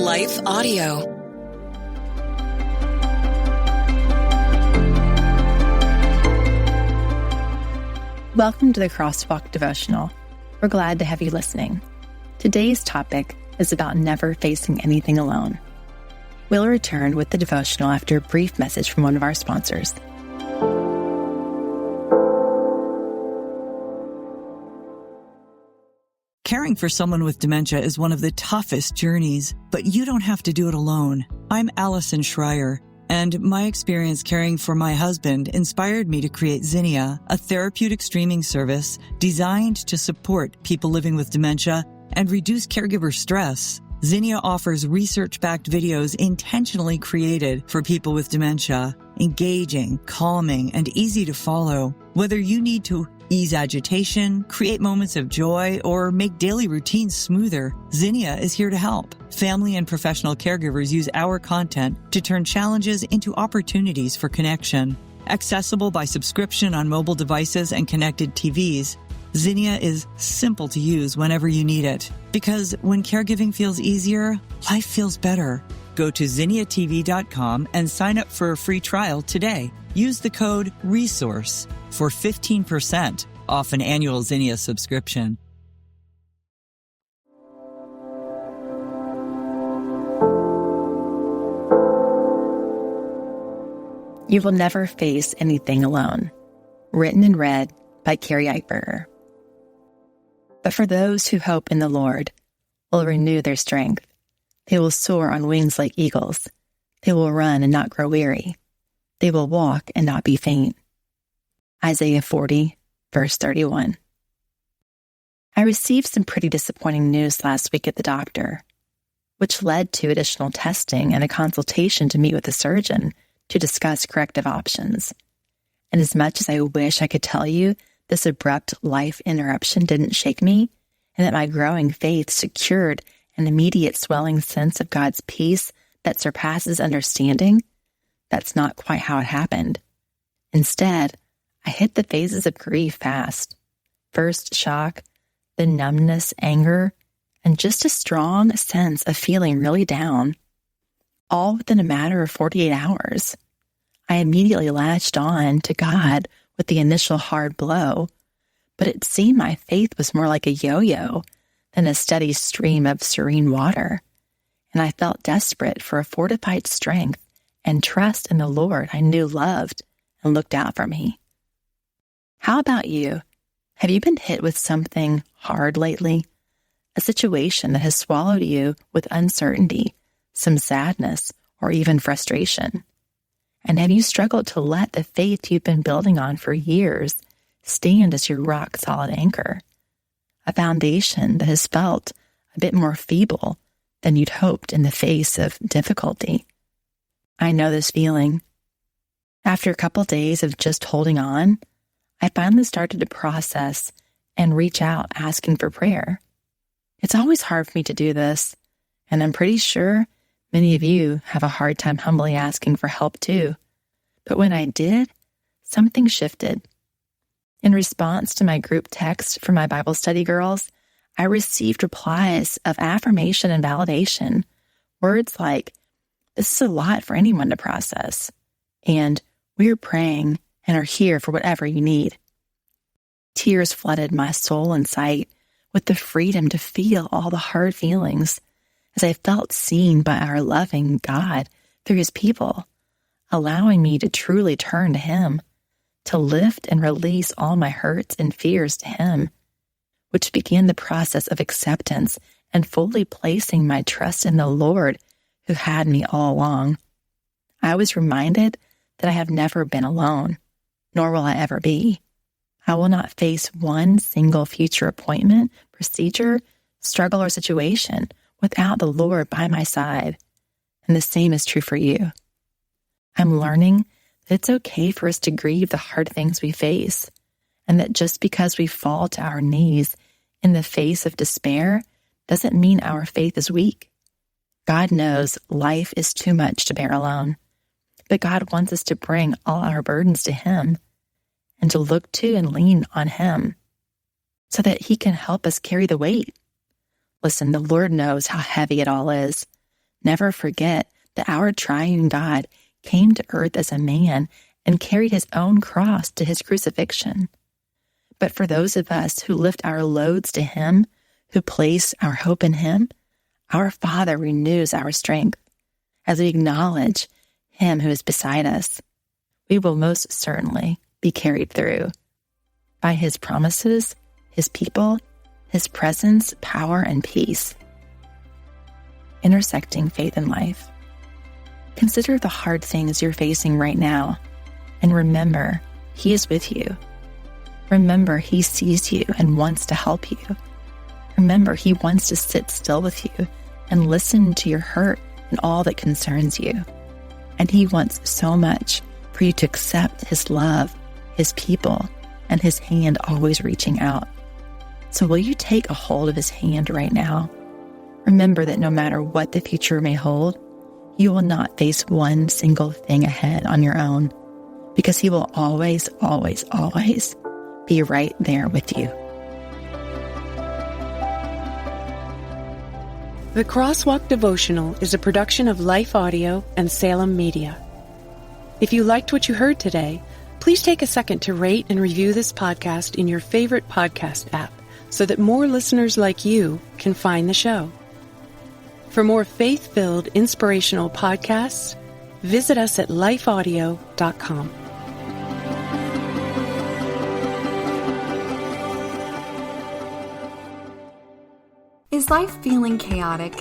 Life Audio. Welcome to the Crosswalk Devotional. We're glad to have you listening. Today's topic is about never facing anything alone. We'll return with the devotional after a brief message from one of our sponsors. Caring for someone with dementia is one of the toughest journeys, but you don't have to do it alone. I'm Allison Schreier, and my experience caring for my husband inspired me to create Zinnia, a therapeutic streaming service designed to support people living with dementia and reduce caregiver stress. Zinnia offers research-backed videos intentionally created for people with dementia, engaging, calming, and easy to follow. Whether you need to ease agitation, create moments of joy, or make daily routines smoother, Zinnia is here to help. Family and professional caregivers use our content to turn challenges into opportunities for connection. Accessible by subscription on mobile devices and connected TVs, Zinnia is simple to use whenever you need it. Because when caregiving feels easier, life feels better. Go to zinniatv.com and sign up for a free trial today. Use the code RESOURCE for 15% off an annual Zinnia subscription. You Will Never Face Anything Alone. Written and read by Carrie Eichberger. But for those who hope in the Lord will renew their strength. They will soar on wings like eagles. They will run and not grow weary. They will walk and not be faint. Isaiah 40, verse 31. I received some pretty disappointing news last week at the doctor, which led to additional testing and a consultation to meet with a surgeon to discuss corrective options. And as much as I wish I could tell you this abrupt life interruption didn't shake me, and that my growing faith secured an immediate swelling sense of God's peace that surpasses understanding, that's not quite how it happened. Instead, I hit the phases of grief fast. First shock, then numbness, anger, and just a strong sense of feeling really down. All within a matter of 48 hours. I immediately latched on to God with the initial hard blow, but it seemed my faith was more like a yo-yo than a steady stream of serene water, and I felt desperate for a fortified strength and trust in the Lord I knew loved and looked out for me. How about you? Have you been hit with something hard lately? A situation that has swallowed you with uncertainty, some sadness, or even frustration? And have you struggled to let the faith you've been building on for years stand as your rock-solid anchor? A foundation that has felt a bit more feeble than you'd hoped in the face of difficulty. I know this feeling. After a couple days of just holding on, I finally started to process and reach out asking for prayer. It's always hard for me to do this, and I'm pretty sure many of you have a hard time humbly asking for help too. But when I did, something shifted. In response to my group text from my Bible study girls, I received replies of affirmation and validation. Words like, "This is a lot for anyone to process," and "We're praying and are here for whatever you need." Tears flooded my soul and sight with the freedom to feel all the hard feelings as I felt seen by our loving God through His people, allowing me to truly turn to Him, to lift and release all my hurts and fears to Him, which began the process of acceptance and fully placing my trust in the Lord who had me all along. I was reminded that I have never been alone, nor will I ever be. I will not face one single future appointment, procedure, struggle, or situation without the Lord by my side. And the same is true for you. I'm learning that it's okay for us to grieve the hard things we face, and that just because we fall to our knees in the face of despair doesn't mean our faith is weak. God knows life is too much to bear alone, but God wants us to bring all our burdens to Him and to look to and lean on Him so that He can help us carry the weight. Listen, the Lord knows how heavy it all is. never forget that our triune God came to earth as a man and carried his own cross to his crucifixion. But for those of us who lift our loads to him, who place our hope in him, our Father renews our strength. As we acknowledge him who is beside us, we will most certainly be carried through by his promises, his people, his presence, power, and peace. Intersecting faith and life. Consider the hard things you're facing right now, and remember, he is with you. Remember, he sees you and wants to help you. Remember, he wants to sit still with you and listen to your hurt and all that concerns you. And he wants so much for you to accept his love, his people, and his hand always reaching out. So will you take a hold of his hand right now? Remember that no matter what the future may hold, you will not face one single thing ahead on your own, because he will always, always, always be right there with you. The Crosswalk Devotional is a production of Life Audio and Salem Media. If you liked what you heard today, please take a second to rate and review this podcast in your favorite podcast app so that more listeners like you can find the show. For more faith-filled, inspirational podcasts, visit us at lifeaudio.com. Is life feeling chaotic?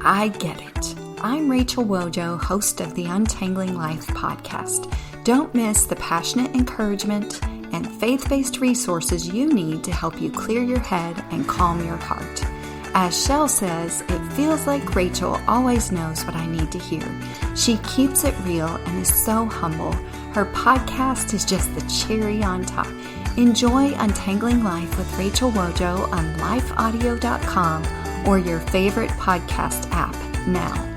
I get it. I'm Rachel Wojo, host of the Untangling Life podcast. Don't miss the passionate encouragement and faith-based resources you need to help you clear your head and calm your heart. As Shell says, it feels like Rachel always knows what I need to hear. She keeps it real and is so humble. Her podcast is just the cherry on top. Enjoy Untangling Life with Rachel Wojo on lifeaudio.com or your favorite podcast app now.